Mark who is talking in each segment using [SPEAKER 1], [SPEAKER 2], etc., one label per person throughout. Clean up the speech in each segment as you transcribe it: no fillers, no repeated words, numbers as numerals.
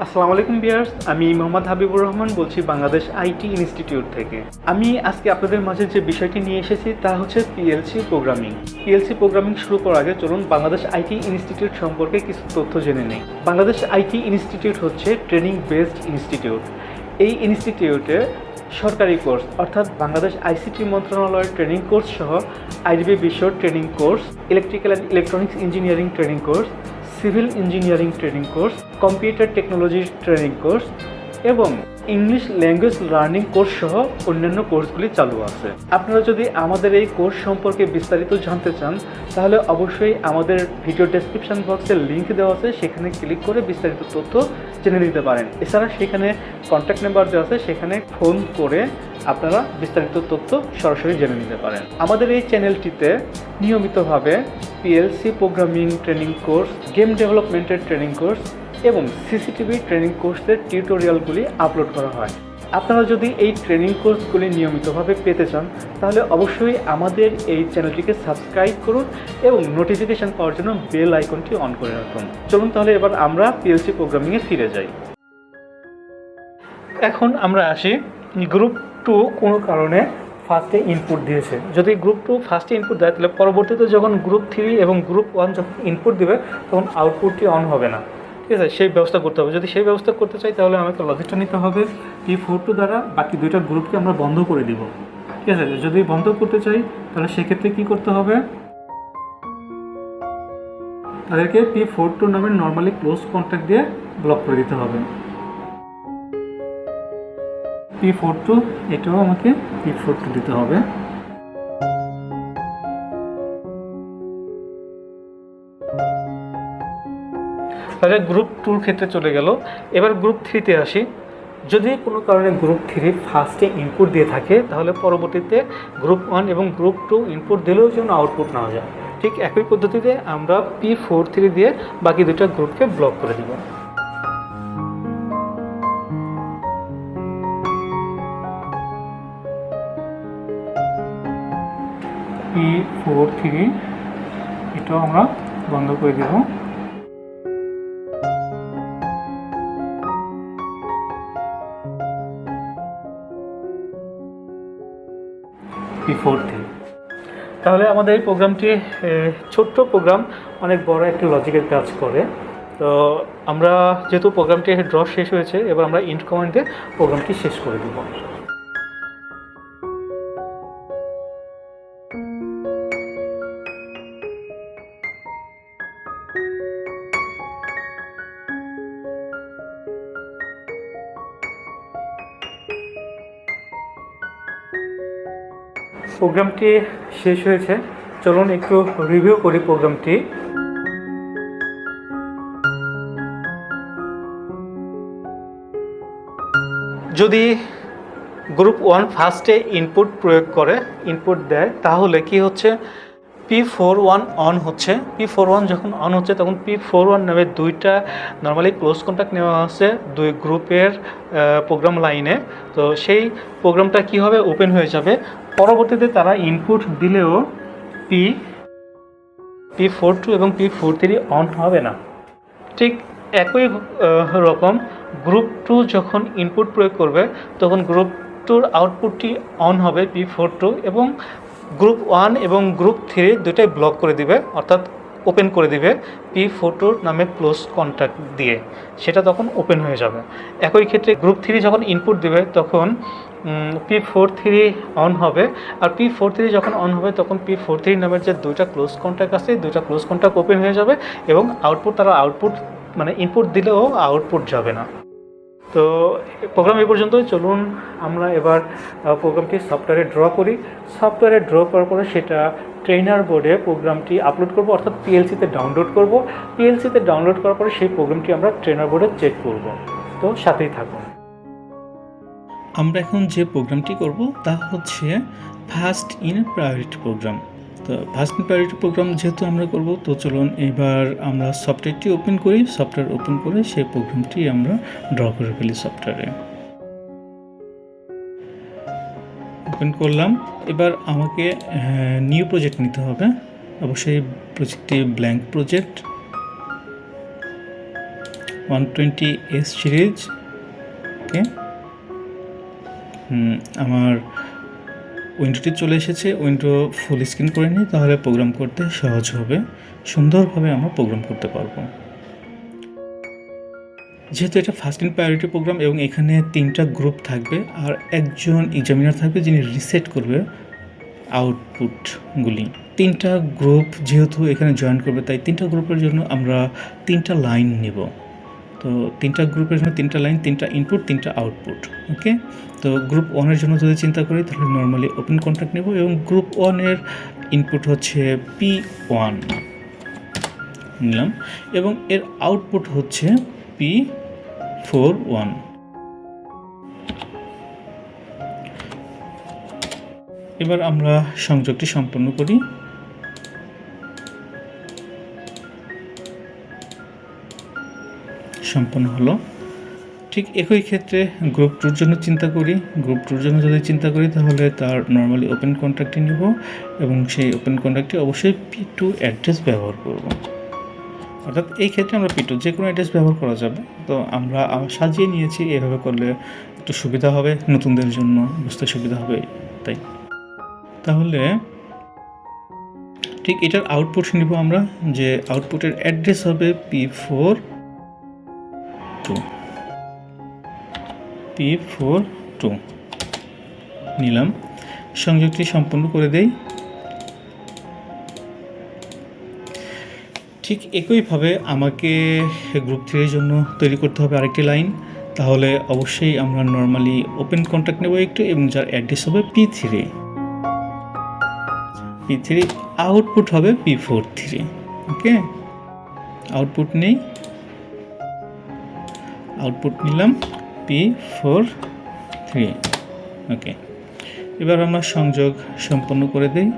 [SPEAKER 1] আসসালামু আলাইকুম ভিউয়ার্স, আমি মোহাম্মদ হাবিবুর রহমান বলছি বাংলাদেশ আইটি ইনস্টিটিউট থেকে। আমি আজকে আপনাদের মাঝে যে বিষয়টি নিয়ে এসেছি তা হচ্ছে পিএলসি প্রোগ্রামিং। পিএলসি প্রোগ্রামিং শুরু করার আগে চলুন বাংলাদেশ আইটি ইনস্টিটিউট সম্পর্কে কিছু তথ্য জেনে নেই। বাংলাদেশ আইটি ইনস্টিটিউট হচ্ছে ট্রেনিং বেসড ইনস্টিটিউট। এই ইনস্টিটিউটে সরকারি কোর্স অর্থাৎ বাংলাদেশ আইসিটি মন্ত্রণালয়ের ট্রেনিং কোর্স সহ আইডিবি বিশ্ব training course, electrical and electronics engineering training course, civil engineering training course, computer টেকনোলজির ট্রেনিং কোর্স এবং ইংলিশ ল্যাঙ্গুয়েজ লার্নিং কোর্স সহ অন্যান্য কোর্সগুলি চালু আছে। আপনারা যদি আমাদের এই কোর্স সম্পর্কে বিস্তারিত জানতে চান তাহলে অবশ্যই আমাদের ভিডিও ডেসক্রিপশন বক্সে লিঙ্ক দেওয়া আছে, সেখানে ক্লিক করে বিস্তারিত তথ্য জেনে নিতে পারেন। এছাড়া সেখানে কন্ট্যাক্ট নাম্বার দেওয়া আছে, সেখানে ফোন করে আপনারা বিস্তারিত তথ্য সরাসরি জেনে নিতে পারেন। আমাদের এই চ্যানেলটিতে নিয়মিতভাবে PLC programming training course, game ডেভেলপমেন্টের ট্রেনিং কোর্স এবং সিসিটিভি ট্রেনিং কোর্সের টিউটোরিয়ালগুলি আপলোড করা হয়। আপনারা যদি এই ট্রেনিং কোর্সগুলি নিয়মিতভাবে পেতে চান তাহলে অবশ্যই আমাদের এই চ্যানেলটিকে সাবস্ক্রাইব করুন এবং নোটিফিকেশান পাওয়ার জন্য বেল আইকনটি অন করে রাখুন। চলুন তাহলে এবার আমরা পিএলসি প্রোগ্রামিংয়ে ফিরে যাই। এখন আমরা আসি গ্রুপ 2 কোনো কারণে ফার্স্টে ইনপুট দিয়েছে। যদি গ্রুপ 2 ফার্স্টে ইনপুট দেয় তাহলে পরবর্তীতে যখন গ্রুপ 3 এবং গ্রুপ 1 যখন ইনপুট দেবে তখন আউটপুটটি অন হবে না। ঠিক আছে, সেই ব্যবস্থা করতে হবে। যদি সেই ব্যবস্থা করতে চাই তাহলে আমাকে লজিকটা নিতে হবে P42 দ্বারা বাকি দুইটা গ্রুপকে আমরা বন্ধ করে দিব। ঠিক আছে, যদি বন্ধ করতে চাই তাহলে সেক্ষেত্রে কী করতে হবে, তাদেরকে P42 নামের নর্মালি ক্লোজ কন্ট্যাক্ট দিয়ে ব্লক করে দিতে হবে। P42 এটাও আমাকে P42 দিতে হবে। তাহলে গ্রুপ 2 ক্ষেত্রে চলে গেল। এবার গ্রুপ 3-তে আসি। যদি কোনো কারণে গ্রুপ 3 ফার্স্টে ইনপুট দিয়ে থাকে তাহলে পরবর্তীতে গ্রুপ 1 এবং গ্রুপ 2 ইনপুট দিলেও যেন আউটপুট না যায়, ঠিক একই পদ্ধতিতে আমরা P43 দিয়ে বাকি দুটো গ্রুপকে ব্লক করে দিব। P43 এটাও আমরা বন্ধ করে দেব। P43 তাহলে আমাদের এই প্রোগ্রামটি ছোট্ট প্রোগ্রাম অনেক বড় একটা লজিকের কাজ করে। তো আমরা যেহেতু প্রোগ্রামটি ড্র শেষ হয়েছে, এবার আমরা ইন্ট কমান্ডে প্রোগ্রামটি শেষ করে দেব। প্রোগ্রামটি শেষ হয়েছে, চলুন একটু রিভিউ করি প্রোগ্রামটি। যদি গ্রুপ 1 ফার্স্টে ইনপুট প্রয়োগ করে ইনপুট দেয় তাহলে কি হচ্ছে, P41 অন হচ্ছে। P41 যখন অন হচ্ছে তখন P41 নামে দুইটা নর্মালি ক্লোজ কন্ট্যাক্ট নেওয়া হচ্ছে দুই গ্রুপের প্রোগ্রাম লাইনে। তো সেই প্রোগ্রামটা কি হবে, ওপেন হয়ে যাবে। পরবর্তীতে তারা ইনপুট দিলেও P42 এবং P43 অন হবে না। ঠিক একই রকম গ্রুপ 2 যখন ইনপুট প্রয়োগ করবে তখন গ্রুপ 2-র আউটপুটটি অন হবে P42 এবং গ্রুপ 1 এবং গ্রুপ 3 দুটাই ব্লক করে দিবে, অর্থাৎ ওপেন করে দিবে P42 নামে ক্লোজ কন্ট্যাক্ট দিয়ে, সেটা তখন ওপেন হয়ে যাবে। একই ক্ষেত্রে গ্রুপ 3 যখন ইনপুট দিবে তখন P43 অন হবে, আর P43 যখন অন হবে তখন P43 নামের যে দুইটা ক্লোজ কন্ট্যাক্ট আছে দুইটা ক্লোজ কন্ট্যাক্ট ওপেন হয়ে যাবে এবং আউটপুট মানে ইনপুট দিলেও আউটপুট যাবে না। তো প্রোগ্রাম এই পর্যন্তই। চলুন আমরা এবার প্রোগ্রামটি সফটওয়্যারে ড্র করি। সফটওয়্যারে ড্র করার পরে সেটা ট্রেনার বোর্ডে প্রোগ্রামটি আপলোড করব, অর্থাৎ পিএলসিতে ডাউনলোড করব। পিএলসিতে ডাউনলোড করার পরে সেই প্রোগ্রামটি আমরা ট্রেনার বোর্ডে চেক করব। তো সাথেই থাকুন।
[SPEAKER 2] আমরা এখন যে প্রোগ্রামটি করব তা হচ্ছে ফার্স্ট ইন প্রায়োরিটি প্রোগ্রাম। তো ফার্স্ট ইন প্রায়োরিটি প্রোগ্রাম যেহেতু আমরা করব, তো চলুন এবার আমরা সফটওয়্যারটি ওপেন করি। সফটওয়্যার ওপেন করে সেই প্রোগ্রামটি আমরা ড্র করে ফেলি সফটওয়্যারে। ওপেন করলাম। এবার আমাকে নিউ প্রজেক্ট নিতে হবে। অবশ্যই প্রজেক্টটি blank project. 120S series. Okay, আমার উইন্ডোটি চলে এসেছে। উইন্ডো ফুল স্ক্রিন করে নিই, তাহলে প্রোগ্রাম করতে সহজ হবে, সুন্দরভাবে আমরা প্রোগ্রাম করতে পারবো। যেহেতু এটা ফার্স্ট ইন প্রায়োরিটি প্রোগ্রাম এবং এখানে 3টা গ্রুপ থাকবে আর একজন এক্সামিনার থাকবে যিনি রিসেট করবে আউটপুটগুলি। 3টা গ্রুপ যেহেতু এখানে জয়েন করবে, তাই 3টা গ্রুপের জন্য আমরা 3টা লাইন নিব। তো 3টা গ্রুপের জন্য 3টা লাইন, 3টা ইনপুট, 3টা আউটপুট। ওকে, তো গ্রুপ 1-এর জন্য যদি চিন্তা করি তাহলে নর্মালি ওপেন কন্ট্যাক্ট নেব এবং গ্রুপ 1-এর ইনপুট হচ্ছে P1 নিলাম এবং এর আউটপুট হচ্ছে P41। এবার আমরা সংযোগটি সম্পন্ন করি। সম্পন্ন হলো। ঠিক একই ক্ষেত্রে গ্রুপ 2-র জন্য চিন্তা করি। গ্রুপ 2-র জন্য যদি চিন্তা করি তাহলে তার নর্মালি ওপেন কন্ট্যাক্টটি নেব এবং সেই ওপেন কন্ট্যাক্টটি অবশ্যই P2 অ্যাড্রেস ব্যবহার করব। অর্থাৎ এই ক্ষেত্রে আমরা P2 যে কোনো অ্যাড্রেস ব্যবহার করা যাবে। তো আমরা সাজিয়ে নিয়েছি, এভাবে করলে একটু সুবিধা হবে, নতুনদের জন্য বুঝতে সুবিধা হবে তাই। তাহলে ঠিক এটার আউটপুট নিব আমরা, যে আউটপুটের অ্যাড্রেস হবে P42 নিলাম। সংযোগটি সম্পন্ন করে দেই। ঠিক একইভাবে আমাকে গ্রুপ 3-এর জন্য তৈরি করতে হবে আরেকটি লাইন। তাহলে অবশ্যই আমরা নর্মালি ওপেন কন্ট্যাক্ট নেব একটু এবং যার অ্যাড্রেস হবে P3। আউটপুট হবে P43। ওকে, আউটপুট নেই, আউটপুট নিলাম P43। ওকে, এবার আমরা সংযোগ সম্পন্ন করে দেই।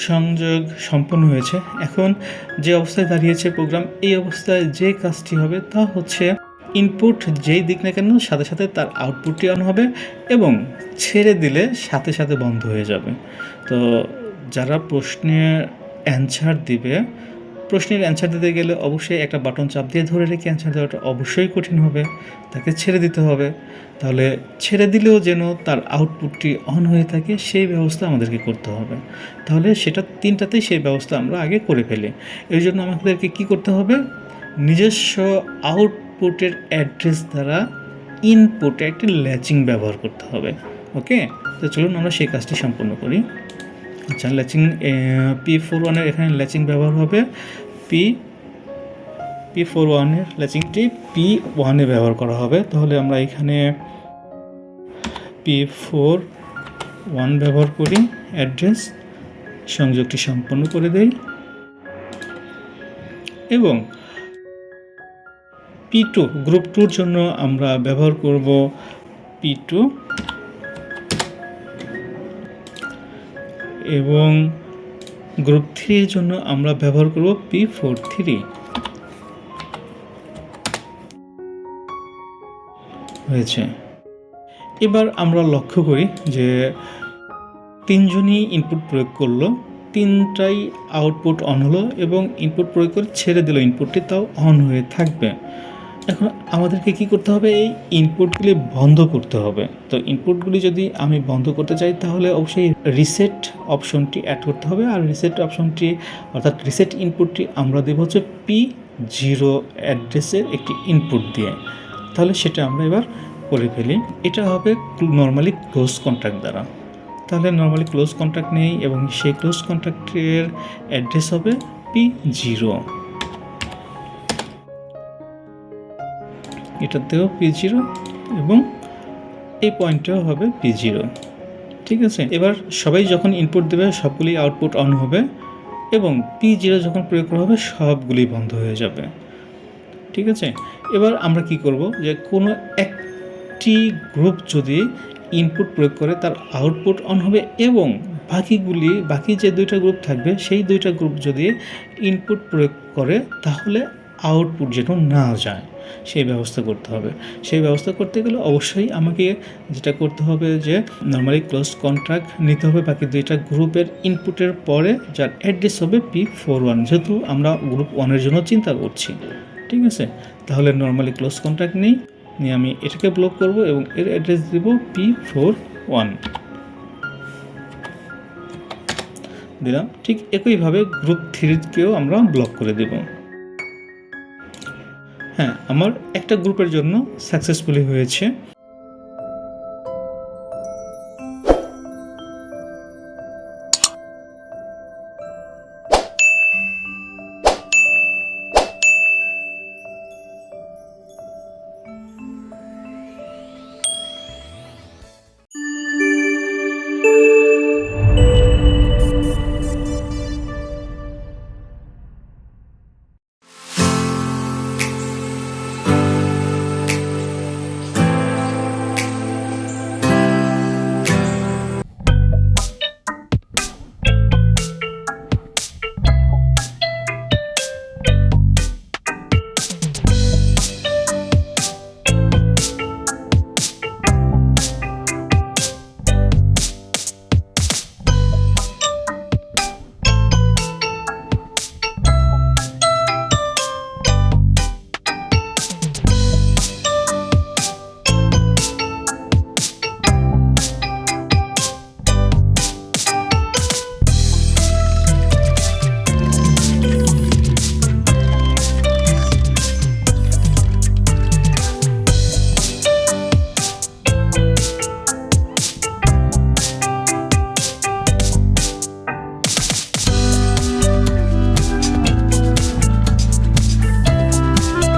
[SPEAKER 2] সংযোগ সম্পন্ন হয়েছে। এখন যে অবস্থায় দাঁড়িয়েছে প্রোগ্রাম, এই অবস্থায় যে কাজটি হবে তা হচ্ছে ইনপুট যেই দিক না কেন সাথে সাথে তার আউটপুটটি অন হবে এবং ছেড়ে দিলে সাথে সাথে বন্ধ হয়ে যাবে। তো যারা প্রশ্নের অ্যান্সার দিবে, প্রশ্নের অ্যান্সার দিতে গেলে অবশ্যই একটা বাটন চাপ দিয়ে ধরে রেখে অ্যান্সার দেওয়াটা অবশ্যই কঠিন হবে, তাকে ছেড়ে দিতে হবে। তাহলে ছেড়ে দিলেও যেন তার আউটপুটটি অন হয়ে থাকে সেই ব্যবস্থা আমাদেরকে করতে হবে। তাহলে সেটা 3টাতেই সেই ব্যবস্থা আমরা আগে করে ফেলি। এই জন্য আমাদেরকে কী করতে হবে, নিজস্ব আউটপুটের অ্যাড্রেস দ্বারা ইনপুটে একটি ল্যাচিং ব্যবহার করতে হবে। ওকে, তো চলুন আমরা সেই কাজটি সম্পন্ন করি। আচ্ছা, ল্যাচিং P41-এর এখানে ল্যাচিং ব্যবহার হবে P41-এর ল্যাচিংটি P1-এ ব্যবহার করা হবে। তাহলে আমরা এখানে P41 ব্যবহার করি অ্যাড্রেস, সংযোগটি সম্পন্ন করে দেই এবং P2 গ্রুপ 2-র জন্য আমরা ব্যবহার করব P2 এবং গ্রুপ 3-এর জন্য আমরা ব্যবহার করব P43। হয়েছে। এবার আমরা লক্ষ্য করি যে 3জনই ইনপুট প্রয়োগ করলো, 3টাই আউটপুট অন হলো এবং ইনপুট প্রয়োগ করে ছেড়ে দিল ইনপুটটি, তাও অন হয়ে থাকবে। এখন আমাদেরকে কি করতে হবে, এই ইনপুটগুলি বন্ধ করতে হবে। তো ইনপুটগুলি যদি আমি বন্ধ করতে চাই তাহলে অবশ্যই রিসেট অপশনটি অ্যাড করতে হবে। আর রিসেট অপশনটি অর্থাৎ রিসেট ইনপুটটি আমরা দেব হচ্ছে P0 অ্যাড্রেসের একটি ইনপুট দিয়ে। তাহলে সেটা আমরা এবার করে ফেলি। এটা হবে নর্মালি ক্লোজ কন্ট্যাক্ট দ্বারা। তাহলে নর্মালি ক্লোজ কন্ট্যাক্ট নেই এবং সেই ক্লোজ কন্ট্যাক্টের অ্যাড্রেস হবে P0। এটাতেও P0 এবং এই পয়েন্টটাও হবে P0। ঠিক আছে, এবার সবাই যখন ইনপুট দেবে সবগুলি আউটপুট অন হবে এবং P0 যখন প্রয়োগ করা হবে সবগুলি বন্ধ হয়ে যাবে। ঠিক আছে, এবার আমরা কি করব, যে কোনো একটি গ্রুপ যদি ইনপুট প্রয়োগ করে তার আউটপুট অন হবে এবং বাকি যে 2টা গ্রুপ থাকবে সেই 2টা গ্রুপ যদি ইনপুট প্রয়োগ করে তাহলে আউটপুট যেন না যায় সেই ব্যবস্থা করতে হবে। সেই ব্যবস্থা করতে গেলে অবশ্যই আমাকে যেটা করতে হবে যে নর্মালি ক্লোজ কন্ট্রাক্ট নিতে হবে বাকি দুইটা গ্রুপের ইনপুটের পরে, যার অ্যাড্রেস হবে P41, যেহেতু আমরা গ্রুপ 1-এর জন্য চিন্তা করছি। ঠিক আছে, তাহলে নর্মালি ক্লোজ কন্ট্রাক্ট নিয়ে আমি এটাকে ব্লক করব এবং এর অ্যাড্রেস দেব P41 দিলাম। ঠিক একইভাবে গ্রুপ 3-কেও আমরা ব্লক করে দেব। হ্যাঁ, আমার একটা গ্রুপের জন্য সাকসেসফুলি হয়েছে।